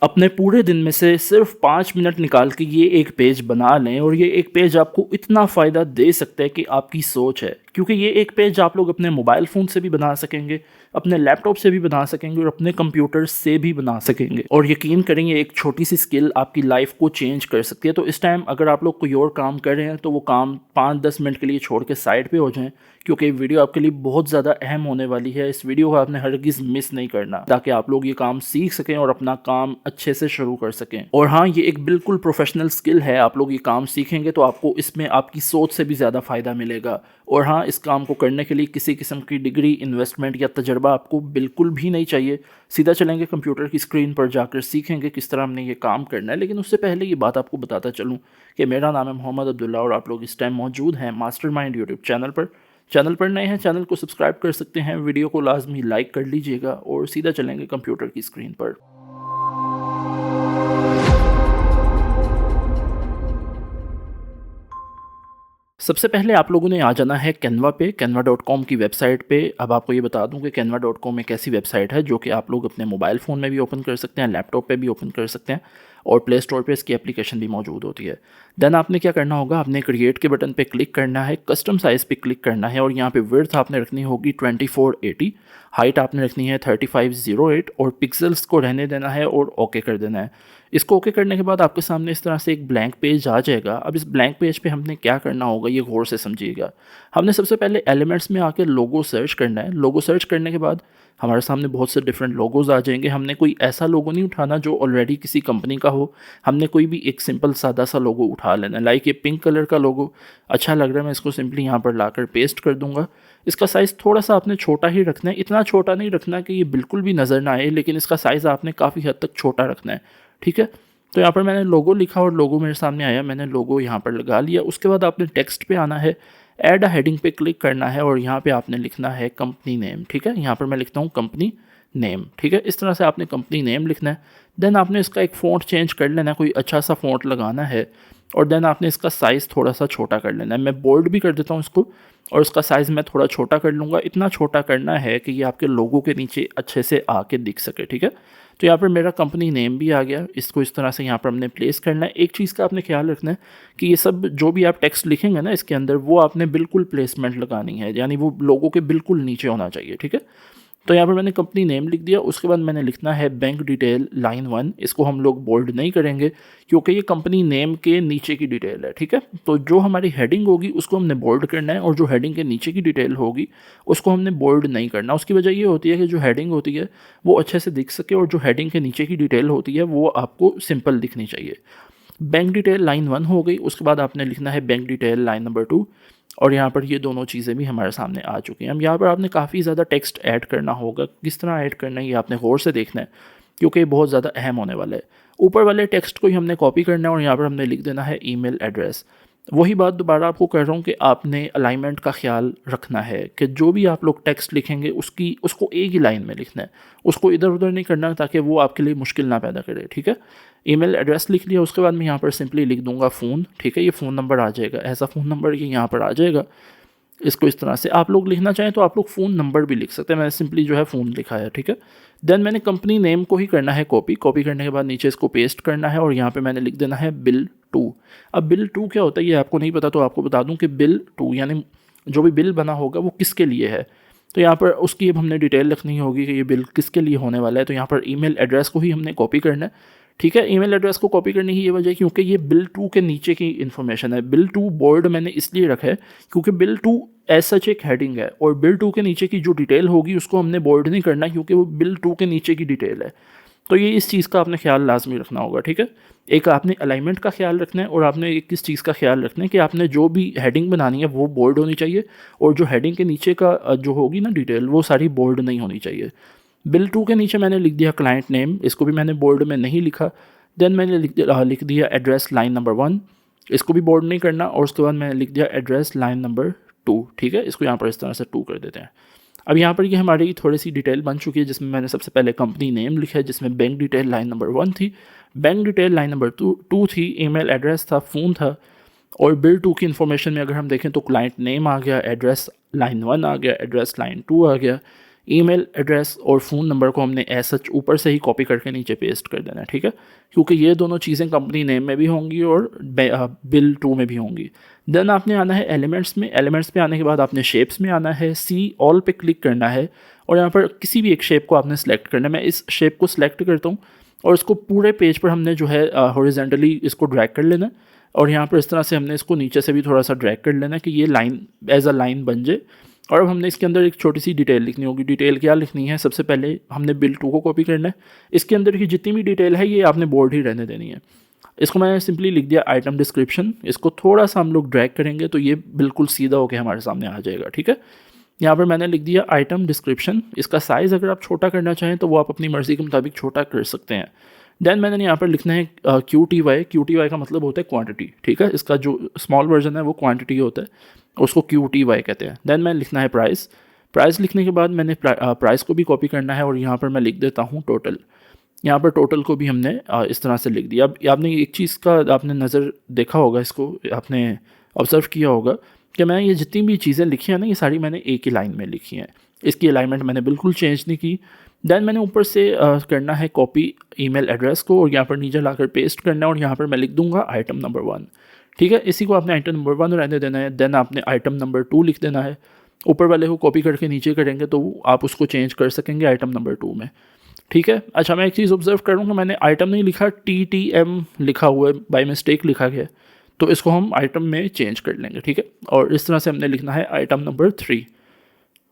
अपने पूरे दिन में से सिर्फ 5 मिनट निकाल के ये एक पेज बना लें और ये एक पेज आपको इतना फ़ायदा दे सकता है कि आपकी सोच है। क्योंकि ये एक पेज आप लोग अपने मोबाइल फ़ोन से भी बना सकेंगे, अपने लैपटॉप से भी बना सकेंगे और अपने कंप्यूटर से भी बना सकेंगे। और यकीन करेंगे एक छोटी सी स्किल आपकी लाइफ को चेंज कर सकती है। तो इस टाइम अगर आप लोग कोई और काम कर रहे हैं तो वो काम 5-10 मिनट के लिए छोड़ के साइड पे हो जाएं, क्योंकि वीडियो आपके लिए बहुत ज़्यादा अहम होने वाली है। इस वीडियो को आपने हरगिज़ मिस नहीं करना, ताकि आप लोग ये काम सीख सकें और अपना काम अच्छे से शुरू कर सकें। और हाँ, ये एक बिल्कुल प्रोफेशनल स्किल है। आप लोग ये काम सीखेंगे तो आपको इसमें आपकी सोच से भी ज़्यादा फ़ायदा मिलेगा। और हाँ, इस काम को करने के लिए किसी किस्म की डिग्री, इन्वेस्टमेंट या तजर्बा आपको बिल्कुल भी नहीं चाहिए। सीधा चलेंगे कंप्यूटर की स्क्रीन पर जाकर सीखेंगे किस तरह हमने ये काम करना है। लेकिन उससे पहले ये बात आपको बताता चलूँ कि मेरा नाम है मोहम्मद अब्दुल्ला और आप लोग इस टाइम मौजूद हैं मास्टरमाइंड यूट्यूब चैनल पर। चैनल पर नए हैं, चैनल को सब्सक्राइब कर सकते हैं, वीडियो को लाजमी लाइक कर लीजिएगा और सीधा चलेंगे कंप्यूटर की स्क्रीन पर। सबसे पहले आप लोगों ने आ जाना है कैनवा पे, canva.com की वेबसाइट पे। अब आपको ये बता दूं कि canva.com एक ऐसी वेबसाइट है जो कि आप लोग अपने मोबाइल फ़ोन में भी ओपन कर सकते हैं, लैपटॉप पे भी ओपन कर सकते हैं और प्ले स्टोर पे इसकी एप्लीकेशन भी मौजूद होती है। देन आपने क्या करना होगा, आपने क्रिएट के बटन पे क्लिक करना है, कस्टम साइज़ पे क्लिक करना है और यहाँ पे विड्थ आपने रखनी होगी 2480, हाइट आपने रखनी है 3508 और पिक्सल्स को रहने देना है और ओके कर देना है। इसको ओके करने के बाद आपके सामने इस तरह से एक ब्लैंक पेज आ जाएगा। अब इस ब्लैंक पेज पे हमने क्या करना होगा ये गौर से समझिएगा। हमने सबसे पहले एलिमेंट्स में आके लोगो सर्च करना है। लोगो सर्च करने के बाद हमारे सामने बहुत से डिफरेंट लोगोज़ आ जाएंगे। हमने कोई ऐसा लोगो नहीं उठाना जो ऑलरेडी किसी कंपनी का हो। हमने कोई भी एक सिंपल सादा सा लोगो उठा लेना है। लाइक ये पिंक कलर का लोगो अच्छा लग रहा है, मैं इसको सिंपली यहाँ पर लाकर पेस्ट कर दूँगा। इसका साइज़ थोड़ा सा आपने छोटा ही रखना है, इतना छोटा नहीं रखना कि ये बिल्कुल भी नज़र ना आए, लेकिन इसका साइज़ आपने काफ़ी हद तक छोटा रखना है। ठीक है, तो यहाँ पर मैंने लोगो लिखा और लोगो मेरे सामने आया, मैंने लोगो यहाँ पर लगा लिया। उसके बाद आपने टेक्स्ट पे आना है, ऐड अ हेडिंग पे क्लिक करना है और यहाँ पे आपने लिखना है कंपनी नेम। ठीक है, यहाँ पर मैं लिखता हूँ कंपनी नेम। ठीक है, इस तरह से आपने कंपनी नेम लिखना है। देन आपने इसका एक फ़ॉन्ट चेंज कर लेना है, कोई अच्छा सा फ़ॉन्ट लगाना है और देन आपने इसका साइज़ थोड़ा सा छोटा कर लेना है। मैं बोल्ड भी कर देता हूँ इसको और इसका साइज़ मैं थोड़ा छोटा कर लूँगा। इतना छोटा करना है कि ये आपके लोगों के नीचे अच्छे से आके दिख सके। ठीक है, तो यहाँ पर मेरा कंपनी नेम भी आ गया। इसको इस तरह से यहाँ पर हमने प्लेस करना है। एक चीज़ का आपने ख्याल रखना है कि ये सब जो भी आप टेक्स्ट लिखेंगे ना इसके अंदर, वो आपने बिल्कुल प्लेसमेंट लगानी है, यानी वो लोगों के बिल्कुल नीचे होना चाहिए। ठीक है, तो यहाँ पर मैंने कंपनी नेम लिख दिया। उसके बाद मैंने लिखना है बैंक डिटेल लाइन 1। इसको हम लोग बोल्ड नहीं करेंगे क्योंकि ये कंपनी नेम के नीचे की डिटेल है। ठीक है, तो जो हमारी हेडिंग होगी उसको हमने बोल्ड करना है और जो हेडिंग के नीचे की डिटेल होगी उसको हमने बोल्ड नहीं करना। उसकी वजह ये होती है कि जो हेडिंग होती है वो अच्छे से दिख सके और जो हेडिंग के नीचे की डिटेल होती है वो आपको सिंपल दिखनी चाहिए। बैंक डिटेल लाइन 1 हो गई। उसके बाद आपने लिखना है बैंक डिटेल लाइन नंबर 2 और यहाँ पर ये दोनों चीज़ें भी हमारे सामने आ चुकी हैं। अब यहाँ पर आपने काफ़ी ज़्यादा टेक्स्ट ऐड करना होगा। किस तरह ऐड करना है ये आपने गौर से देखना है क्योंकि ये बहुत ज़्यादा अहम होने वाला है। ऊपर वाले टेक्स्ट को ही हमने कॉपी करना है और यहाँ पर हमने लिख देना है ईमेल एड्रेस। वही बात दोबारा आपको कह रहा हूँ कि आपने अलाइनमेंट का ख्याल रखना है कि जो भी आप लोग टेक्स्ट लिखेंगे उसको एक ही लाइन में लिखना है, उसको इधर उधर नहीं करना ताकि वो आपके लिए मुश्किल ना पैदा करे। ठीक है, ईमेल एड्रेस लिख लिया। उसके बाद मैं यहाँ पर सिंपली लिख दूंगा फ़ोन। ठीक है, ये फ़ोन नंबर आ जाएगा, ऐसा फ़ोन नंबर ये यहाँ पर आ जाएगा। इसको इस तरह से आप लोग लिखना चाहें तो आप लोग फ़ोन नंबर भी लिख सकते हैं, मैंने सिंपली जो है फ़ोन लिखा है। ठीक है, देन मैंने कंपनी नेम को ही करना है कॉपी। कॉपी करने के बाद नीचे इसको पेस्ट करना है और यहाँ पे मैंने लिख देना है बिल 2। अब बिल 2 क्या होता है ये आपको नहीं पता, तो आपको बता दूं कि बिल 2 यानी जो भी बिल बना होगा वो किसके लिए है। तो यहाँ पर उसकी अब हमने डिटेल लिखनी होगी कि ये बिल किसके लिए होने वाला है। तो यहाँ पर ईमेल एड्रेस को ही हमने कॉपी करना है। ठीक है, ईमेल एड्रेस को कॉपी करने की ये वजह है क्योंकि ये बिल 2 के नीचे की इन्फॉर्मेशन है। बिल 2 बोर्ड मैंने इसलिए रखा है क्योंकि बिल 2 एज सच एक हेडिंग है और बिल 2 के नीचे की जो डिटेल होगी उसको हमने बोर्ड नहीं करना क्योंकि वो बिल 2 के नीचे की डिटेल है। तो ये इस चीज़ का आपने ख्याल लाजमी रखना होगा। ठीक है, एक आपने अलाइनमेंट का ख्याल रखना है और आपने एक किस चीज़ का ख्याल रखना है कि आपने जो भी हेडिंग बनानी है वो बोल्ड होनी चाहिए और जो हेडिंग के नीचे का जो होगी ना डिटेल वो सारी बोल्ड नहीं होनी चाहिए। बिल 2 के नीचे मैंने लिख दिया क्लाइंट नेम, इसको भी मैंने बोल्ड में नहीं लिखा। देन मैंने लिख दिया एड्रेस लाइन नंबर 1, इसको भी बोल्ड नहीं करना और उसके बाद मैंने लिख दिया एड्रेस लाइन नंबर 2। ठीक है, इसको यहाँ पर इस तरह से 2 कर देते हैं। अब यहाँ पर ये हमारी थोड़ी सी डिटेल बन चुकी है जिसमें मैंने सबसे पहले कंपनी नेम लिखा है जिसमें बैंक डिटेल लाइन नंबर 1 थी, बैंक डिटेल लाइन नंबर 2 थी, ईमेल एड्रेस था, फ़ोन था और बिल 2 की इन्फॉर्मेशन में अगर हम देखें तो क्लाइंट नेम आ गया, एड्रेस लाइन 1 आ गया, एड्रेस लाइन 2 आ गया, ईमेल एड्रेस और फ़ोन नंबर को हमने एज सच ऊपर से ही कॉपी करके नीचे पेस्ट कर देना है, ठीक है, क्योंकि ये दोनों चीज़ें कंपनी नेम में भी होंगी और बिल टू में भी होंगी। देन आपने आना है एलिमेंट्स में। एलिमेंट्स पे आने के बाद आपने शेप्स में आना है, सी ऑल पे क्लिक करना है और यहाँ पर किसी भी एक शेप को आपने सेलेक्ट करना है। मैं इस शेप को सिलेक्ट करता हूँ और इसको पूरे पेज पर हमने जो है हॉरिजॉन्टली इसको ड्रैग कर लेना है और यहाँ पर इस तरह से हमने इसको नीचे से भी थोड़ा सा ड्रैग कर लेना है कि ये लाइन एज अ लाइन बन जाए। और अब हमने इसके अंदर एक छोटी सी डिटेल लिखनी होगी। डिटेल क्या लिखनी है? सबसे पहले हमने बिल टू को कॉपी करना है। इसके अंदर की जितनी भी डिटेल है ये आपने बोल्ड ही रहने देनी है। इसको मैंने सिंपली लिख दिया आइटम डिस्क्रिप्शन। इसको थोड़ा सा हम लोग ड्रैग करेंगे तो ये बिल्कुल सीधा होकर हमारे सामने आ जाएगा, ठीक है। यहाँ पर मैंने लिख दिया आइटम डिस्क्रिप्शन। इसका साइज़ अगर आप छोटा करना चाहें तो वो आप अपनी मर्ज़ी के मुताबिक छोटा कर सकते हैं। देन मैंने यहाँ पर लिखना है QTY। QTY का मतलब होता है क्वांटिटी, ठीक है। इसका जो स्मॉल वर्जन है वो क्वांटिटी होता है, उसको QTY कहते हैं। देन मैंने लिखना है प्राइस। प्राइस लिखने के बाद मैंने प्राइस को भी कॉपी करना है और यहाँ पर मैं लिख देता हूँ टोटल। यहाँ पर टोटल को भी हमने इस तरह से लिख दिया। अब आपने एक चीज़ का आपने नज़र देखा होगा, इसको आपने ऑब्ज़र्व किया होगा कि मैं ये जितनी भी चीज़ें लिखी हैं ना, ये सारी मैंने एक ही लाइन में लिखी हैं। इसकी अलाइनमेंट मैंने बिल्कुल चेंज नहीं की। देन मैंने ऊपर से करना है कॉपी ईमेल एड्रेस को और यहाँ पर नीचे लाकर पेस्ट करना है और यहाँ पर मैं लिख दूंगा आइटम नंबर 1, ठीक है। इसी को आपने आइटम नंबर 1 रहने देना है। देन आपने आइटम नंबर 2 लिख देना है। ऊपर वाले को कॉपी करके नीचे करेंगे तो आप उसको चेंज कर सकेंगे आइटम नंबर 2 में, ठीक है। अच्छा, मैं एक चीज़ ऑब्जर्व करूँगा, मैंने आइटम नहीं लिखा, TTM लिखा हुआ है, बाय मिस्टेक लिखा गया, तो इसको हम आइटम में चेंज कर लेंगे, ठीक है। और इस तरह से हमने लिखना है आइटम नंबर 3।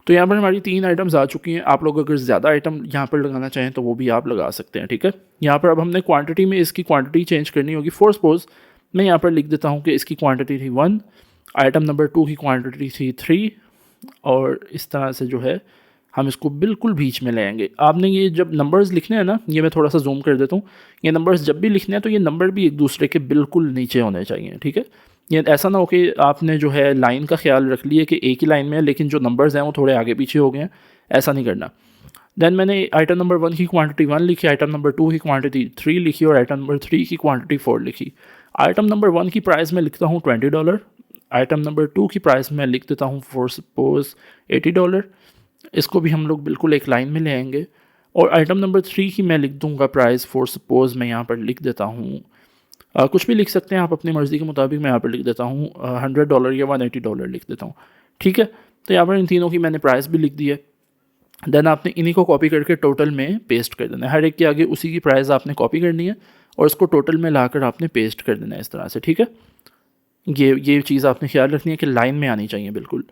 तो यहाँ पर हमारी 3 आइटम्स आ चुकी हैं। आप लोग अगर ज़्यादा आइटम यहाँ पर लगाना चाहें तो वो भी आप लगा सकते हैं, ठीक है। यहाँ पर अब हमने क्वांटिटी में इसकी क्वांटिटी चेंज करनी होगी। फॉर सपोज मैं यहाँ पर लिख देता हूँ कि इसकी क्वांटिटी थी 1, आइटम नंबर 2 की क्वांटिटी थी 3 और इस तरह से जो है हम इसको बिल्कुल बीच में ले आएंगे। आपने ये जब नंबर्स लिखने हैं ना, ये मैं थोड़ा सा जूम कर देता हूँ, ये नंबर्स जब भी लिखने हैं तो ये नंबर भी एक दूसरे के बिल्कुल नीचे होने चाहिए, ठीक है। ये ऐसा ना हो कि आपने जो है लाइन का ख्याल रख लिया कि एक ही लाइन में है लेकिन जो नंबर्स हैं वो थोड़े आगे पीछे हो गए हैं, ऐसा नहीं करना। देन मैंने आइटम नंबर 1 की क्वांटिटी 1 लिखी, आइटम नंबर 2 की क्वांटिटी 3 लिखी और आइटम नंबर 3 की क्वांटिटी 4 लिखी। आइटम नंबर 1 की प्राइस में लिखता हूँ $20। आइटम नंबर 2 की प्राइस में लिख देता हूँ फॉर सपोज $80। इसको भी हम लोग बिल्कुल एक लाइन में ले आएंगे। और आइटम नंबर 3 की मैं लिख दूंगा प्राइस फॉर सपोज, मैं यहाँ पर लिख देता हूँ कुछ भी लिख सकते हैं आप अपनी मर्ज़ी के मुताबिक। मैं यहाँ पर लिख देता हूँ $100 या $180 लिख देता हूँ, ठीक है। तो यहाँ पर इन तीनों की मैंने प्राइस भी लिख दी है। देन आपने इन्हीं को कॉपी करके टोटल में पेस्ट कर देना है। हर एक के आगे उसी की प्राइस आपने कॉपी करनी है और इसको टोटल में लाकर आपने पेस्ट कर देना है इस तरह से, ठीक है। ये चीज़ आपने ख्याल रखनी है कि लाइन में आनी चाहिए बिल्कुल।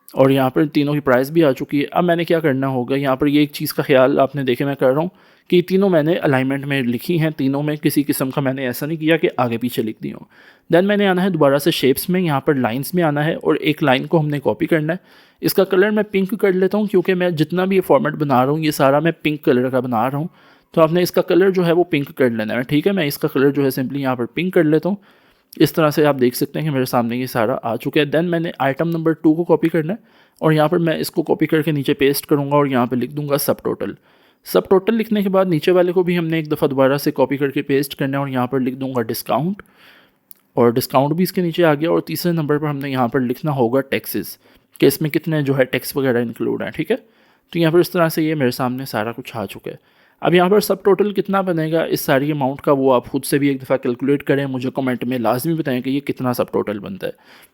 और यहाँ पर तीनों की प्राइस भी आ चुकी है। अब मैंने क्या करना होगा, यहाँ पर ये एक चीज़ का ख्याल आपने देखे मैं कर रहा हूँ कि तीनों मैंने अलाइनमेंट में लिखी हैं। तीनों में किसी किस्म का मैंने ऐसा नहीं किया कि आगे पीछे लिख दी हूँ। देन मैंने आना है दोबारा से शेप्स में, यहाँ पर लाइंस में आना है और एक लाइन को हमने कॉपी करना है। इसका कलर मैं पिंक कर लेता हूँ क्योंकि मैं जितना भी ये फॉर्मेट बना रहा हूँ ये सारा मैं पिंक कलर का बना रहा हूँ, तो आपने इसका कलर जो है वो पिंक कर लेना है, ठीक है। मैं इसका कलर जो है सिंपली यहाँ पर पिंक कर लेता हूँ। इस तरह से आप देख सकते हैं कि मेरे सामने ये सारा आ चुका है। देन मैंने आइटम नंबर 2 को कॉपी करना है और यहाँ पर मैं इसको कॉपी करके नीचे पेस्ट करूँगा और यहाँ पर लिख दूँगा सब टोटल। सब टोटल लिखने के बाद नीचे वाले को भी हमने एक दफ़ा दोबारा से कॉपी करके पेस्ट करना है और यहाँ पर लिख दूँगा डिस्काउंट और डिस्काउंट भी इसके नीचे आ गया। और तीसरे नंबर पर हमने यहाँ पर लिखना होगा टैक्सेस, कि इसमें कितने जो है टैक्स वगैरह इंक्लूड हैं, ठीक है। तो यहाँ पर इस तरह से ये मेरे सामने सारा कुछ आ चुका है। अब यहाँ पर सब टोटल कितना बनेगा इस सारी अमाउंट का, वो आप खुद से भी एक दफ़ा कैलकुलेट करें, मुझे कमेंट में लाजमी बताएं कि ये कितना सब टोटल बनता है।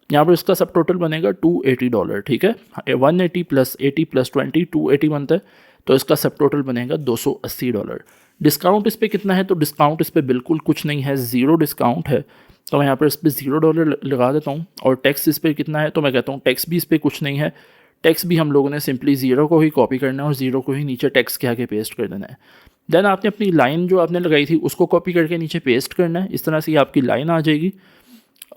यहाँ पर इसका सब टोटल बनेगा $280, ठीक है। 180 + 80 + 20 280 बनता है, तो इसका सब टोटल बनेगा $280। डिस्काउंट इस पर कितना है, तो डिस्काउंट इस पर बिल्कुल कुछ नहीं है, ज़ीरो डिस्काउंट है, तो मैं यहाँ पर इस पर $0 लगा देता हूँ। और टैक्स इस पर कितना है, तो मैं कहता हूँ टैक्स भी इस पर कुछ नहीं है। टैक्स भी हम लोगों ने सिंपली ज़ीरो को ही कॉपी करना है और ज़ीरो को ही नीचे टैक्स के आगे पेस्ट कर देना है। देन आपने अपनी लाइन जो आपने लगाई थी उसको कॉपी करके नीचे पेस्ट करना है। इस तरह से आपकी लाइन आ जाएगी।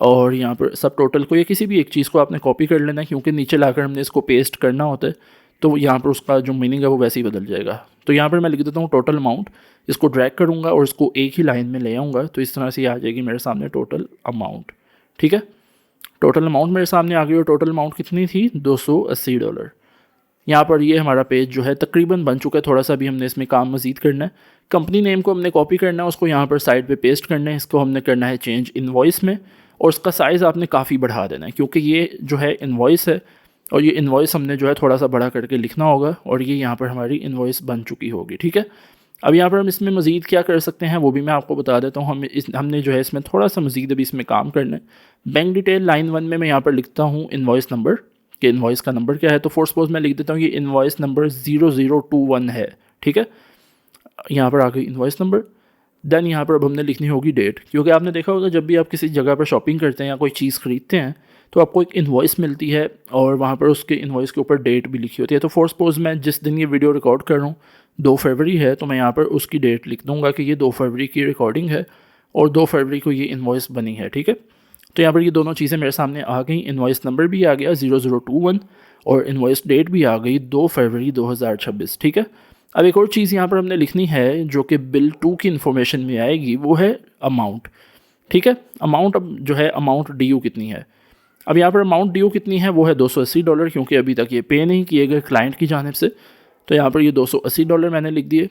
और यहाँ पर सब टोटल को या किसी भी एक चीज़ को आपने कॉपी कर लेना है, क्योंकि नीचे लाकर हमने इसको पेस्ट करना होता है, तो यहाँ पर उसका जो मीनिंग है वो वैसे ही बदल जाएगा। तो यहाँ पर मैं लिख देता हूँ टोटल अमाउंट, इसको ड्रैग करूँगा और इसको एक ही लाइन में ले आऊँगा, तो इस तरह से आ जाएगी मेरे सामने टोटल अमाउंट, ठीक है। टोटल अमाउंट मेरे सामने आ गई और टोटल अमाउंट कितनी थी, $280। यहाँ पर ये हमारा पेज जो है तकरीबन बन चुका है। थोड़ा सा भी हमने इसमें काम मज़ीद करना है। कंपनी नेम को हमने कॉपी करना है, उसको यहाँ पर साइड पे पेस्ट करना है। इसको हमने करना है चेंज इनवॉइस में और उसका साइज़ आपने काफ़ी बढ़ा देना है, क्योंकि ये जो है इनवॉइस है और ये इन्वॉइस हमने जो है थोड़ा सा बड़ा करके लिखना होगा और ये यहाँ पर हमारी इन्वॉइस बन चुकी होगी। ठीक है, अब यहाँ पर हम इसमें मज़ीद क्या कर सकते हैं वो भी मैं आपको बता देता हूँ। हमने जो है इसमें थोड़ा सा मज़ीद अभी इसमें काम करना है। बैंक डिटेल लाइन 1 में मैं यहाँ पर लिखता हूँ इन्वॉइस नंबर, कि इन्वॉइस का नंबर क्या है। तो फॉर सपोज मैं लिख देता हूँ ये इन्वॉइस नंबर 0021 है। ठीक है, यहाँ पर आ गई इन्वॉइस नंबर। देन यहाँ पर अब हमने लिखनी होगी डेट, क्योंकि आपने देखा होगा जब भी आप किसी जगह पर शॉपिंग करते हैं या कोई चीज़ ख़रीदते हैं तो आपको एक इन्वॉइस मिलती है और वहाँ पर उसके इन्वॉइस के ऊपर डेट भी लिखी होती है। तो फॉर सपोज मैं जिस दिन ये वीडियो रिकॉर्ड कर रहा हूँ 2 फरवरी है, तो मैं यहाँ पर उसकी डेट लिख दूँगा कि ये 2 फरवरी की रिकॉर्डिंग है और 2 फरवरी को ये इन्वॉइस बनी है। ठीक है, तो यहाँ पर ये दोनों चीज़ें मेरे सामने आ गई। इन्वॉइस नंबर भी आ गया 0021 और इन्वॉइस डेट भी आ गई 2 फरवरी 2026। ठीक है, अब एक और चीज़ यहाँ पर हमने लिखनी है जो कि बिल 2 की इन्फॉर्मेशन में आएगी, वो है अमाउंट। ठीक है, अमाउंट अब जो है अमाउंट ड्यू कितनी है। अब यहाँ पर अमाउंट ड्यू कितनी है वो है $280, क्योंकि अभी तक ये पे नहीं किए गए क्लाइंट की जानिब से। तो यहाँ पर ये $280 मैंने लिख दिए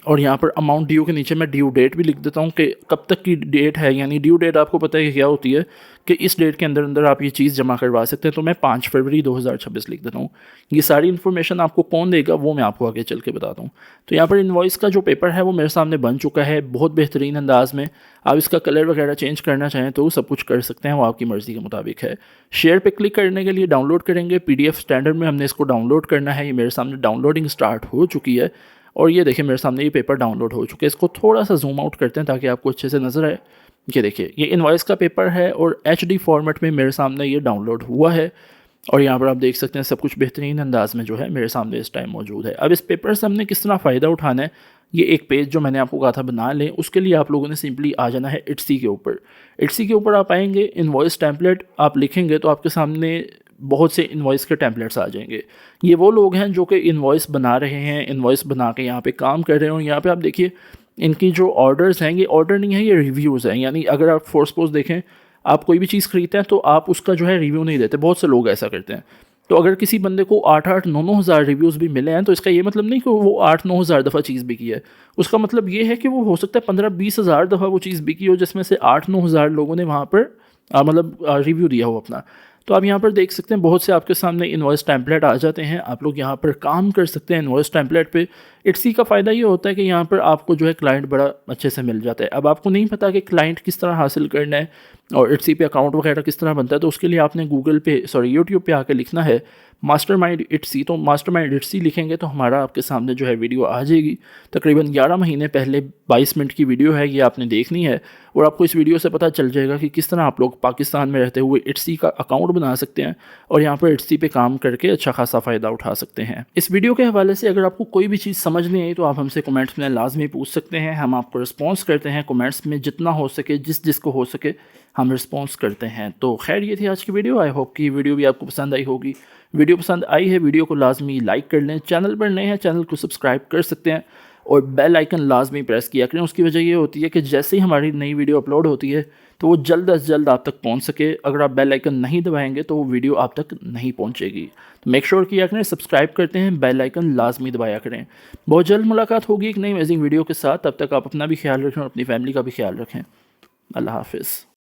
और यहाँ पर अमाउंट ड्यू के नीचे मैं ड्यू डेट भी लिख देता हूँ कि कब तक की डेट है। यानी ड्यू डेट आपको पता है कि क्या होती है कि इस डेट के अंदर अंदर आप ये चीज़ जमा करवा सकते हैं। तो मैं 5 फरवरी 2026 लिख देता हूँ। ये सारी इन्फॉर्मेशन आपको कौन देगा वो मैं आपको आगे चल के बताता हूँ। तो यहाँ पर इन्वॉइस का जो पेपर है वो मेरे सामने बन चुका है बहुत बेहतरीन अंदाज में। आप इसका कलर वगैरह चेंज करना चाहें तो सब कुछ कर सकते हैं, वो आपकी मर्ज़ी के मुताबिक है। शेयर पे क्लिक करने के लिए डाउनलोड करेंगे, PDF स्टैंडर्ड में हमने इसको डाउनलोड करना है। ये मेरे सामने डाउनलोडिंग स्टार्ट हो चुकी है और ये देखिए मेरे सामने ये पेपर डाउनलोड हो चुके हैं। इसको थोड़ा सा जूम आउट करते हैं ताकि आपको अच्छे से नज़र आए। ये देखिए ये इनवॉइस का पेपर है और HD फॉर्मेट में मेरे सामने ये डाउनलोड हुआ है और यहाँ पर आप देख सकते हैं सब कुछ बेहतरीन अंदाज में जो है मेरे सामने इस टाइम मौजूद है। अब इस पेपर से हमने किस तरह फ़ायदा उठाना है, ये एक पेज जो मैंने आपको कहा था बना लें, उसके लिए आप लोगों ने सिंपली आ जाना है इट्सी के ऊपर। इट्सी के ऊपर आप आएंगे, इनवॉइस टेम्पलेट आप लिखेंगे तो आपके सामने बहुत से इनवॉइस के टेम्पलेट्स आ जाएंगे। ये वो लोग हैं जो कि इनवॉइस बना रहे हैं, इनवॉइस बना के यहाँ पे काम कर रहे हैं। और यहाँ पे आप देखिए इनकी जो ऑर्डर्स हैं, ये ऑर्डर नहीं है, ये रिव्यूज़ हैं। यानी अगर आप फॉर सपोज देखें, आप कोई भी चीज़ खरीदते हैं तो आप उसका जो है रिव्यू नहीं देते, बहुत से लोग ऐसा करते हैं। तो अगर किसी बंदे को 8-8, 9-9 हज़ार रिव्यूज़ भी मिले हैं तो इसका ये मतलब नहीं कि वो 8-9 हज़ार दफ़ा चीज़ बिकी है। उसका मतलब ये है कि वो हो सकता है 15-20 हज़ार दफ़ा वो चीज़ बिकी हो, जिसमें से 8-9 हज़ार लोगों ने वहाँ पर मतलब रिव्यू दिया हो अपना। तो आप यहाँ पर देख सकते हैं बहुत से आपके सामने इनवॉइस टेम्पलेट आ जाते हैं। आप लोग यहाँ पर काम कर सकते हैं इनवॉइस टेम्पलेट पे। इट्सी का फ़ायदा ये होता है कि यहाँ पर आपको जो है क्लाइंट बड़ा अच्छे से मिल जाता है। अब आपको नहीं पता कि क्लाइंट किस तरह हासिल करना है और इट्सी पे अकाउंट वगैरह किस तरह बनता है, तो उसके लिए आपने यूट्यूब पे आके लिखना है मास्टरमाइंड इट्सी। तो मास्टरमाइंड इट्सी लिखेंगे तो हमारा आपके सामने जो है वीडियो आ जाएगी। तकरीबन 11 महीने पहले 22 मिनट की वीडियो है, ये आपने देखनी है और आपको इस वीडियो से पता चल जाएगा कि किस तरह आप लोग पाकिस्तान में रहते हुए इट्सी का अकाउंट बना सकते हैं और यहाँ पर इट्सी पे काम करके अच्छा खासा फ़ायदा उठा सकते हैं। इस वीडियो के हवाले से अगर आपको कोई भी चीज़ समझ नहीं आई तो आप हमसे कमेंट्स में लाजमी पूछ सकते हैं। हम आपको रिस्पॉन्स करते हैं कमेंट्स में, जितना हो सके, जिसको हो सके हम रिस्पॉन्स करते हैं। तो खैर ये थी आज की वीडियो। आई होप कि वीडियो भी आपको पसंद आई होगी। वीडियो पसंद आई है, वीडियो को लाजमी लाइक कर लें। चैनल पर नए हैं, चैनल को सब्सक्राइब कर सकते हैं और बेल आइकन लाजमी प्रेस किया करें। उसकी वजह ये होती है कि जैसे ही हमारी नई वीडियो अपलोड होती है तो वो जल्द अज जल्द आप तक पहुंच सके। अगर आप बेल आइकन नहीं दबाएंगे तो वो वीडियो आप तक नहीं पहुंचेगी। तो मेक श्योर किया करें, सब्सक्राइब करते हैं, बेल आइकन लाजमी दबाया करें। बहुत जल्द मुलाकात होगी एक नई अमेजिंग वीडियो के साथ। तब तक आप अपना भी ख्याल रखें और अपनी फैमिली का भी ख्याल रखें। अल्लाह हाफिज़।